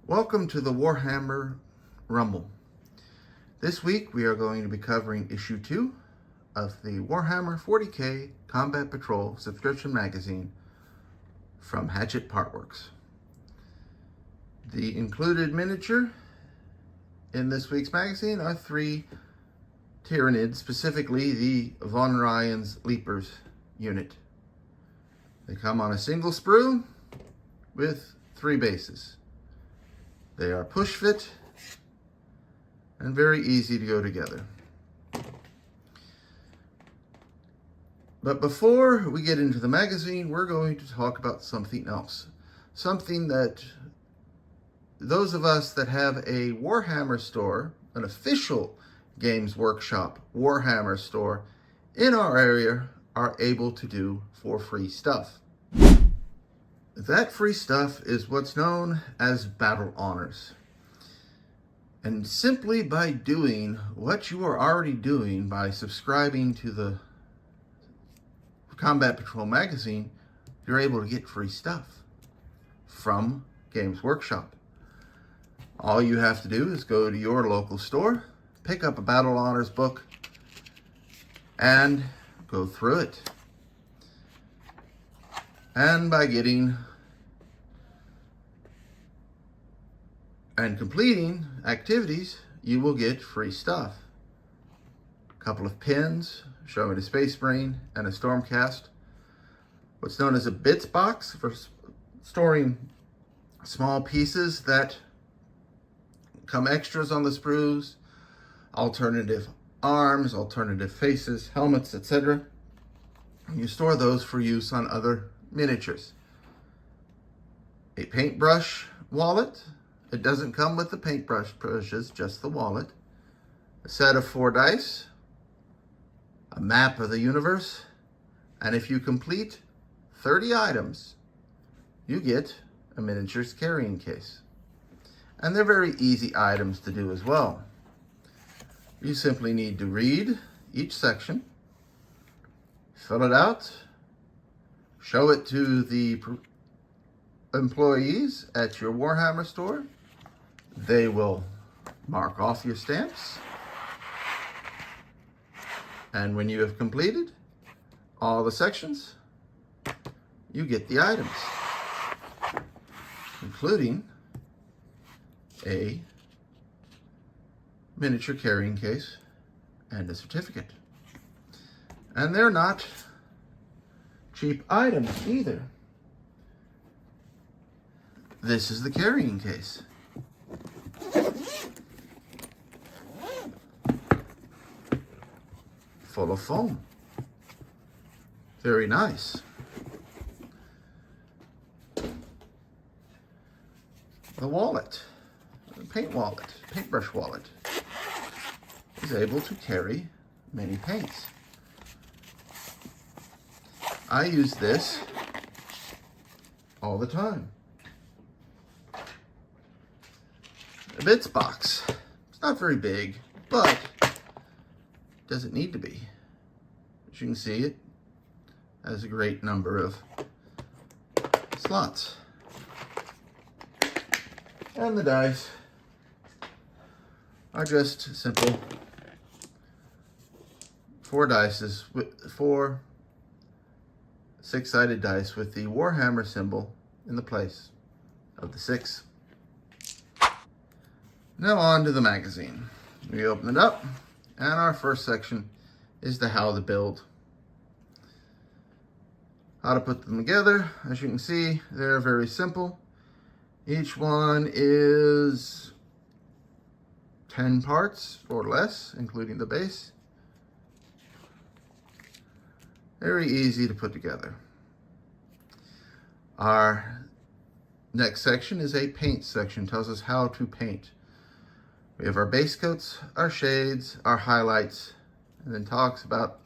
Welcome to the Warhammer Rumble. This week we are going to be covering issue 2 of the Warhammer 40k Combat Patrol subscription magazine from Hatchet Partworks. The included miniature in this week's magazine are 3 Tyranids, specifically the Von Ryan's Leapers unit. They come on a single sprue with 3 bases. They are push fit and very easy to go together. But before we get into the magazine, we're going to talk about something else. Something that those of us that have a Warhammer store, an official Games Workshop Warhammer store in our area, are able to do for free stuff. That free stuff is what's known as battle honors. And simply by doing what you are already doing by subscribing to the Combat Patrol magazine, you're able to get free stuff from Games Workshop. All you have to do is go to your local store, pick up a battle honors book, and go through it. And by getting and completing activities, you will get free stuff. A couple of pins showing a Space Marine and a Stormcast. What's known as a bits box for storing small pieces that come extras on the sprues, alternative arms, alternative faces, helmets, etc. You store those for use on other miniatures. A paintbrush wallet. It doesn't come with the paintbrush brushes, just the wallet. A set of 4 dice. A map of the universe. And if you complete 30 items, you get a miniatures carrying case. And they're very easy items to do as well. You simply need to read each section, fill it out, show it to the employees at your Warhammer store. They will mark off your stamps. And when you have completed all the sections, you get the items, including a miniature carrying case and a certificate. And they're not cheap items either. This is the carrying case. Full of foam. Very nice. The wallet, the paintbrush wallet, is able to carry many paints. I use this all the time. A bits box. It's not very big, but doesn't need to be. As you can see, it has a great number of slots. And the dice are just simple 4 dice with 4 6-sided dice with the Warhammer symbol in the place of the 6. Now on to the magazine. We open it up, and our first section is the how to build. How to put them together. As you can see, they're very simple. Each one is 10 parts or less, including the base. Very easy to put together. Our next section is a paint section. Tells us how to paint. We have our base coats, our shades, our highlights, and then talks about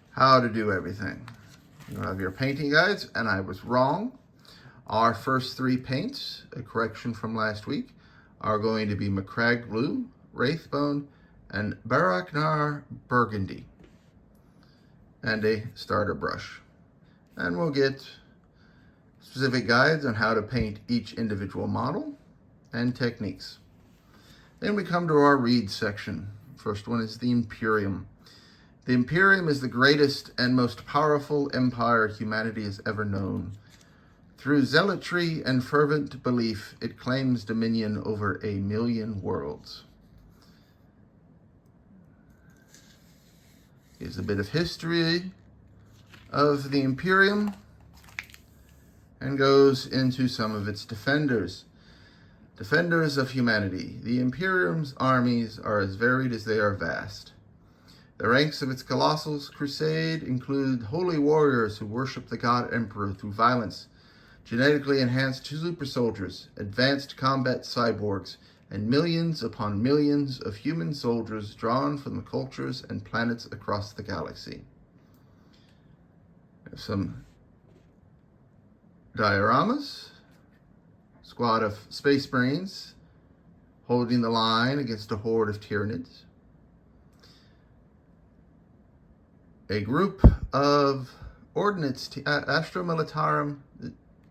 how to do everything. You have your painting guides, and I was wrong. Our first 3 paints, a correction from last week, are going to be Macragge Blue, Wraithbone, and Baraknar Burgundy, and a starter brush. And we'll get specific guides on how to paint each individual model and techniques. Then we come to our read section. First one is the Imperium. The Imperium is the greatest and most powerful empire humanity has ever known. Through zealotry and fervent belief, it claims dominion over 1,000,000 worlds. Here's a bit of history of the Imperium and goes into some of its defenders. Defenders of humanity. The Imperium's armies are as varied as they are vast. The ranks of its colossal crusade include holy warriors who worship the god emperor through violence, genetically enhanced super soldiers, advanced combat cyborgs, and millions upon millions of human soldiers drawn from the cultures and planets across the galaxy. There's some dioramas. Squad of Space Marines holding the line against a horde of Tyranids. A group of ordnance, Astra Militarum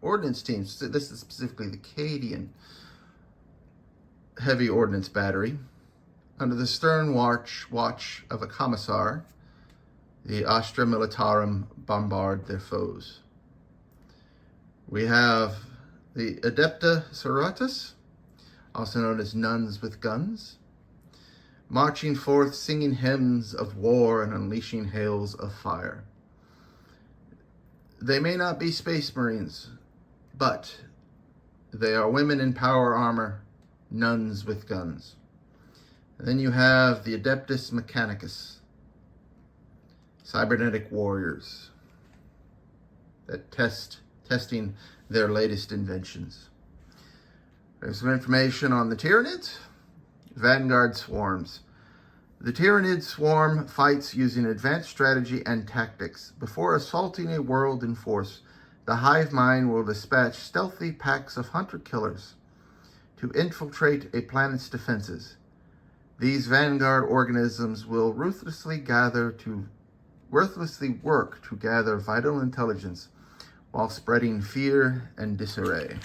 ordnance teams. This is specifically the Cadian heavy ordnance battery. Under the stern watch of a commissar, the Astra Militarum bombard their foes. We have the Adepta Sororitas, also known as nuns with guns, marching forth singing hymns of war and unleashing hails of fire. They may not be Space Marines, but they are women in power armor, nuns with guns. And then you have the Adeptus Mechanicus, cybernetic warriors that testing their latest inventions. There's some information on the Tyranids. Vanguard swarms. The Tyranid swarm fights using advanced strategy and tactics. Before assaulting a world in force, the hive mind will dispatch stealthy packs of hunter-killers to infiltrate a planet's defenses. These vanguard organisms will ruthlessly work to gather vital intelligence while spreading fear and disarray.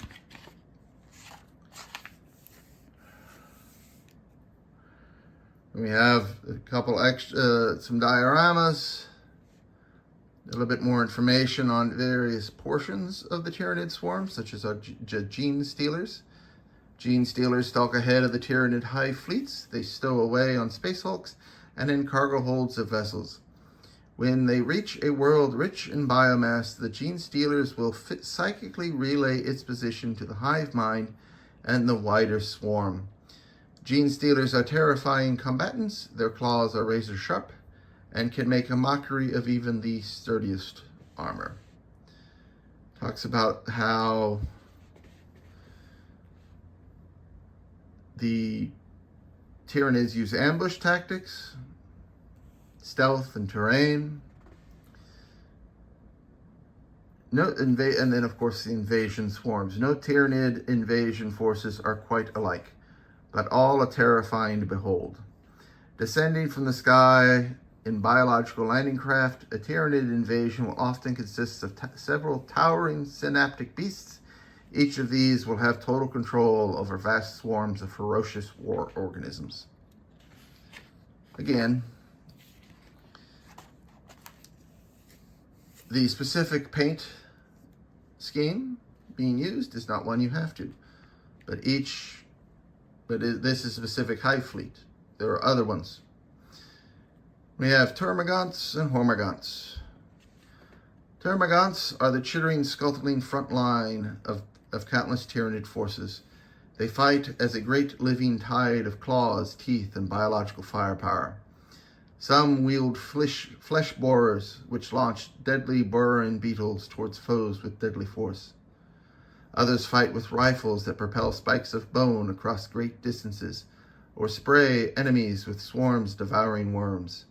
We have a couple some dioramas, a little bit more information on various portions of the Tyranid swarm, such as our gene stealers. Gene stealers stalk ahead of the Tyranid hive fleets. They stow away on space hulks and in cargo holds of vessels. When they reach a world rich in biomass, the gene stealers will psychically relay its position to the hive mind and the wider swarm. Gene stealers are terrifying combatants. Their claws are razor sharp and can make a mockery of even the sturdiest armor. Talks about how the Tyranids use ambush tactics, stealth and terrain. And then of course the invasion swarms. No Tyranid invasion forces are quite alike, but all are terrifying to behold. Descending from the sky in biological landing craft, a Tyranid invasion will often consist of several towering synaptic beasts. Each of these will have total control over vast swarms of ferocious war organisms. Again, the specific paint scheme being used is not one you have to, but this is a specific hive fleet. There are other ones. We have termagants and hormagaunts. Termagants are the chittering, scuttling front line of countless Tyranid forces. They fight as a great living tide of claws, teeth, and biological firepower. Some wield flesh borers, which launch deadly burrowing beetles towards foes with deadly force. Others fight with rifles that propel spikes of bone across great distances, or spray enemies with swarms devouring worms.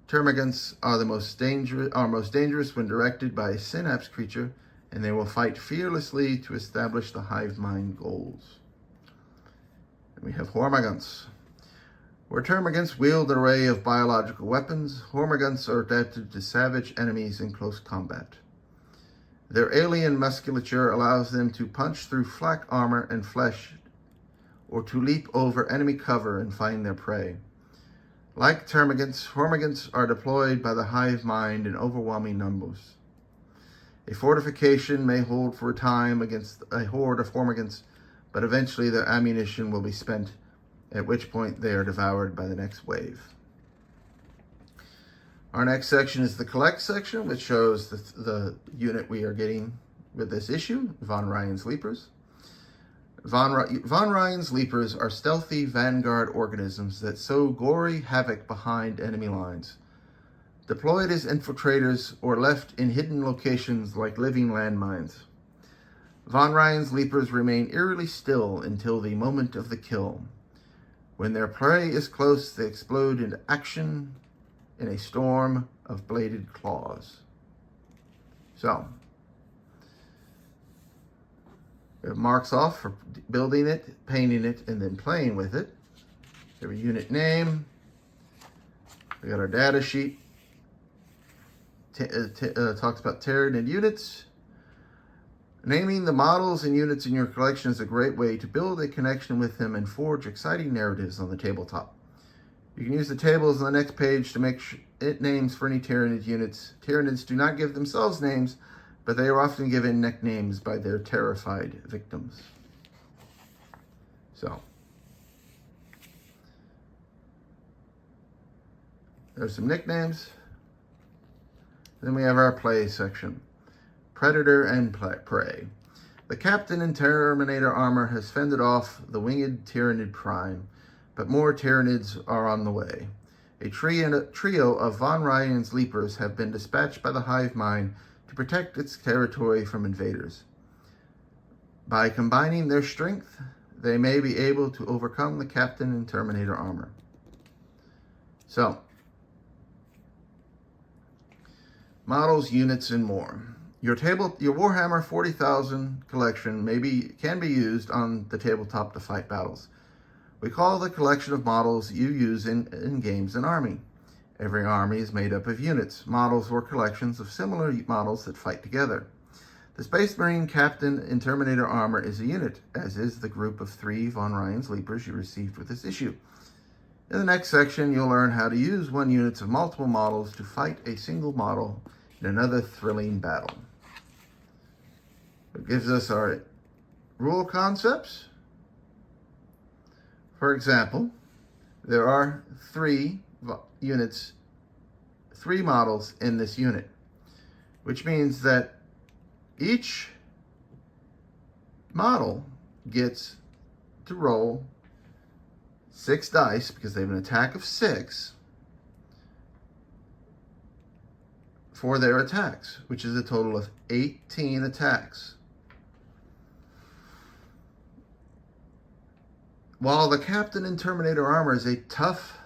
Termagants are most dangerous when directed by a synapse creature, and they will fight fearlessly to establish the hive mind goals. And we have hormagaunts. Where termagants wield an array of biological weapons, hormagaunts are adapted to savage enemies in close combat. Their alien musculature allows them to punch through flak armor and flesh, or to leap over enemy cover and find their prey. Like termagants, hormagaunts are deployed by the hive mind in overwhelming numbers. A fortification may hold for a time against a horde of hormagaunts, but eventually their ammunition will be spent, at which point they are devoured by the next wave. Our next section is the Collect section, which shows the unit we are getting with this issue, Von Ryan's Leapers. Von Ryan's Leapers are stealthy vanguard organisms that sow gory havoc behind enemy lines. Deployed as infiltrators or left in hidden locations like living landmines. Von Ryan's Leapers remain eerily still until the moment of the kill. When their prey is close, they explode into action in a storm of bladed claws. So, it marks off for building it, painting it, and then playing with it. We have a unit name. We got our data sheet. Talks about Tyranid units. Naming the models and units in your collection is a great way to build a connection with them and forge exciting narratives on the tabletop. You can use the tables on the next page to make names for any Tyranid units. Tyranids do not give themselves names, but they are often given nicknames by their terrified victims. So, there's some nicknames. Then we have our play section. Predator and Prey. The Captain in Terminator armor has fended off the winged Tyranid Prime, but more Tyranids are on the way. A trio of Von Ryan's Leapers have been dispatched by the hive mind to protect its territory from invaders. By combining their strength, they may be able to overcome the Captain in Terminator armor. So, models, units, and more. Your Warhammer 40,000 collection can be used on the tabletop to fight battles. We call the collection of models you use in games an army. Every army is made up of units, models, or collections of similar models that fight together. The Space Marine Captain in Terminator armor is a unit, as is the group of 3 Von Ryan's Leapers you received with this issue. In the next section, you'll learn how to use one unit of multiple models to fight a single model in another thrilling battle. It gives us our rule concepts. For example, there are 3 units, 3 models in this unit, which means that each model gets to roll 6 dice because they have an attack of 6 for their attacks, which is a total of 18 attacks. While the Captain in Terminator armor is a tough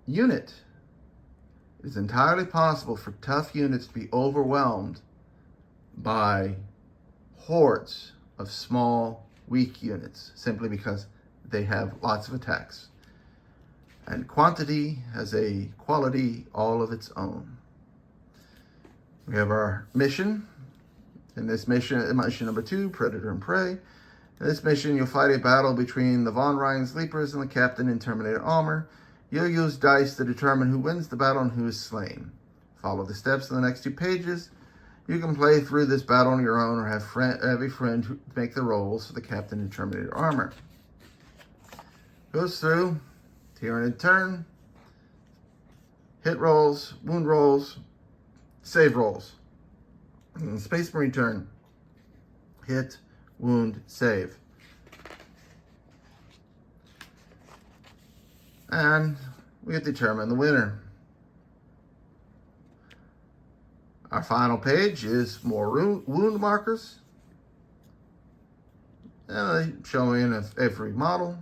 unit, it is entirely possible for tough units to be overwhelmed by hordes of small, weak units, simply because they have lots of attacks. And quantity has a quality all of its own. We have our mission. In this mission number 2, Predator and Prey. In this mission, you'll fight a battle between the Von Ryan's Leapers and the Captain in Terminator armor. You'll use dice to determine who wins the battle and who is slain. Follow the steps in the next 2 pages. You can play through this battle on your own or have a friend who make the rolls for the Captain in Terminator armor. Goes through Tyranid turn, hit rolls, wound rolls, save rolls. And Space Marine turn, hit, wound, save. And we determine the winner. Our final page is more wound markers, showing of every model,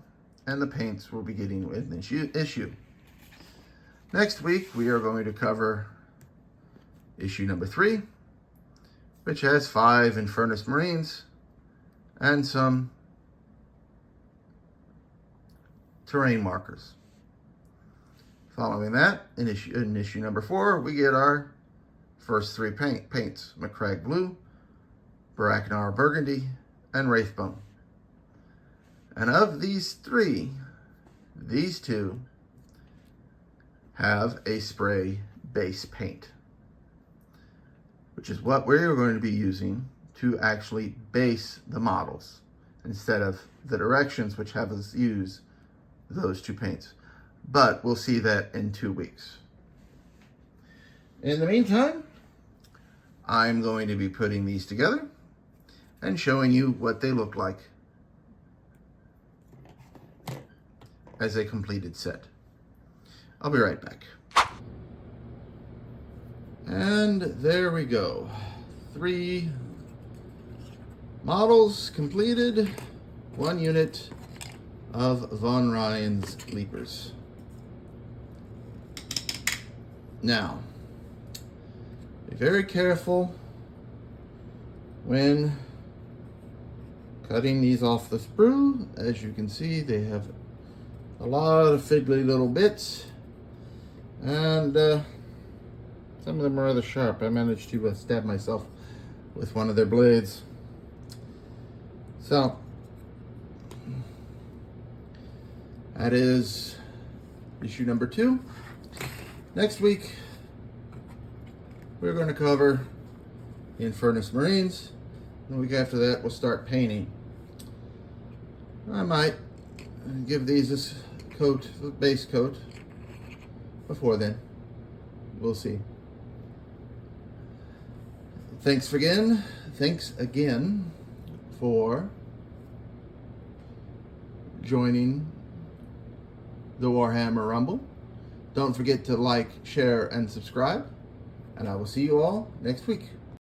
and the paints we'll be getting with this issue. Next week, we are going to cover issue number 3, which has 5 Infernus Marines and some terrain markers. Following that, in issue number 4, we get our First three paints, McCrag Blue, Baraknar Burgundy, and Wraithbone. And of these three, these two have a spray base paint, which is what we're going to be using to actually base the models instead of the directions, which have us use those two paints. But we'll see that in 2 weeks. In the meantime, I'm going to be putting these together and showing you what they look like as a completed set. I'll be right back. And there we go. 3 models completed, 1 unit of Von Ryan's Leapers. Now, be very careful when cutting these off the sprue. As you can see, they have a lot of fiddly little bits, and some of them are rather sharp. I managed to stab myself with one of their blades. So, that is issue number 2. Next week, we're going to cover the Infernus Marines. The week after that, we'll start painting. I might give these a coat, a base coat, before then. We'll see. Thanks again for joining the Warhammer Rumble. Don't forget to like, share, and subscribe. And I will see you all next week.